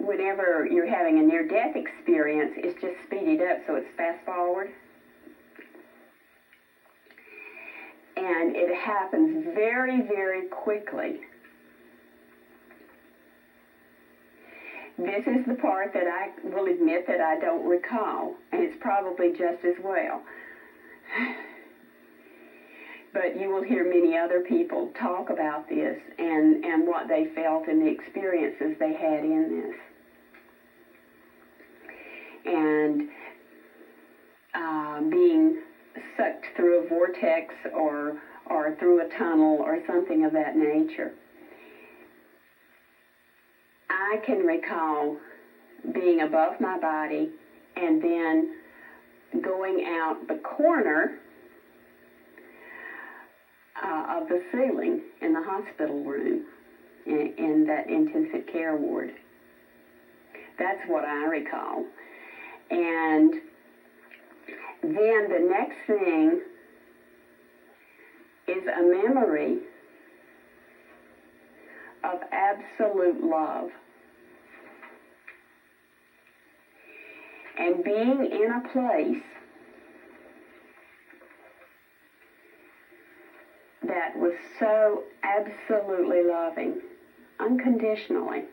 whenever you're having a near-death experience, it's just speeded up, so it's fast-forward. And it happens very, very quickly. This is the part that I will admit that I don't recall, and it's probably just as well. But you will hear many other people talk about this and what they felt and the experiences they had in this. And being sucked through a vortex or through a tunnel or something of that nature. I can recall being above my body and then going out the corner of the ceiling in the hospital room in that intensive care ward. That's what I recall. And then the next thing is a memory of absolute love. And being in a place that was so absolutely loving, unconditionally,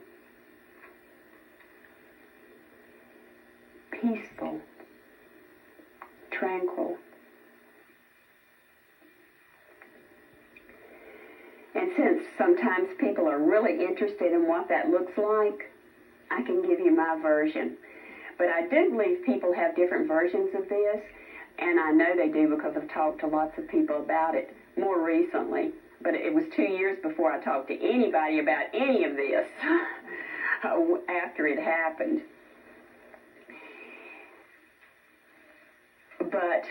peaceful, tranquil. And since sometimes people are really interested in what that looks like, I can give you my version. But I do believe people have different versions of this, and I know they do because I've talked to lots of people about it more recently. But it was 2 years before I talked to anybody about any of this after it happened. But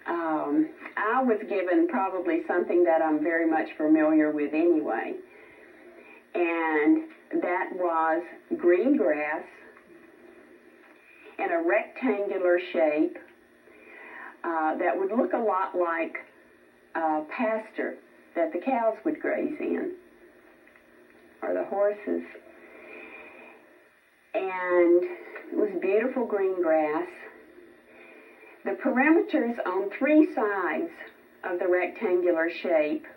I was given probably something that I'm very much familiar with anyway, and that was green grass in a rectangular shape that would look a lot like pasture that the cows would graze in, or the horses. And it was beautiful green grass. The perimeters on three sides of the rectangular shape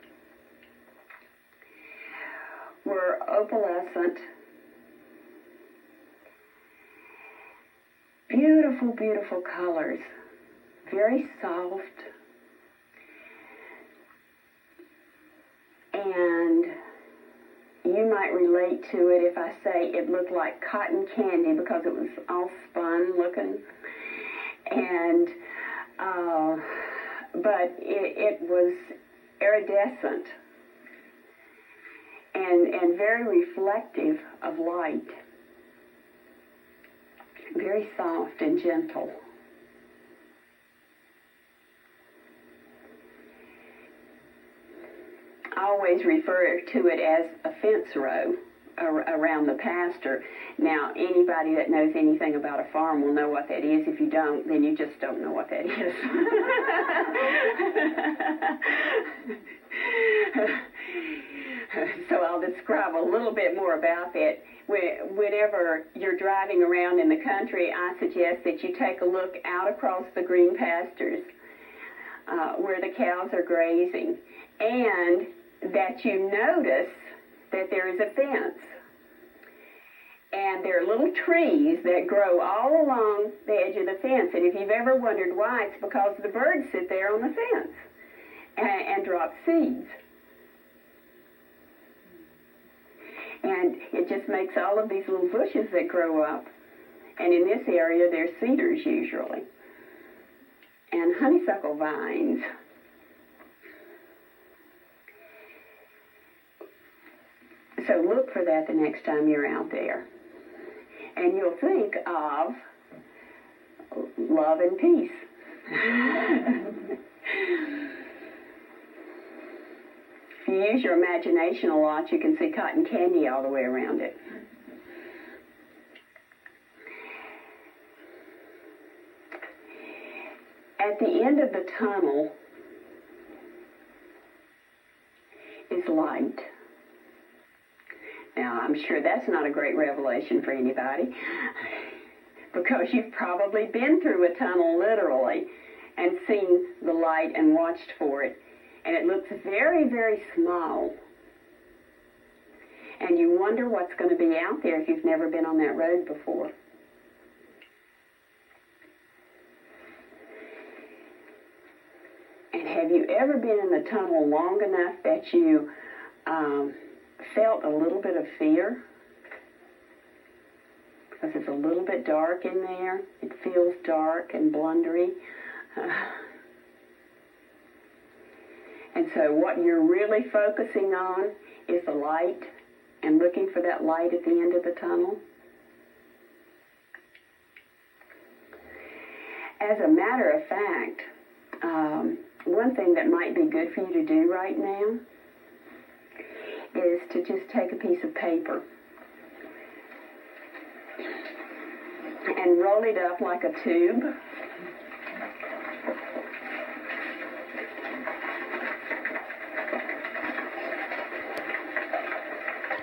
were opalescent, beautiful, beautiful colors, very soft, and you might relate to it if I say it looked like cotton candy because it was all spun looking. And but it was iridescent and very reflective of light, very soft and gentle. I always refer to it as a fence row around the pasture. Now, anybody that knows anything about a farm will know what that is. If you don't, then you just don't know what that is. So I'll describe a little bit more about that. Whenever you're driving around in the country, I suggest that you take a look out across the green pastures where the cows are grazing, and that you notice that there is a fence. And there are little trees that grow all along the edge of the fence. And if you've ever wondered why, it's because the birds sit there on the fence and drop seeds. And it just makes all of these little bushes that grow up. And in this area, there's cedars usually. And honeysuckle vines. So look for that the next time you're out there. And you'll think of love and peace. If you use your imagination a lot, you can see cotton candy all the way around it. At the end of the tunnel is light. Now, I'm sure that's not a great revelation for anybody, because you've probably been through a tunnel literally and seen the light and watched for it. And it looks very, very small. And you wonder what's going to be out there if you've never been on that road before. And have you ever been in the tunnel long enough that you felt a little bit of fear? Because it's a little bit dark in there. It feels dark and blundery. And so what you're really focusing on is the light and looking for that light at the end of the tunnel. As a matter of fact, one thing that might be good for you to do right now is to just take a piece of paper and roll it up like a tube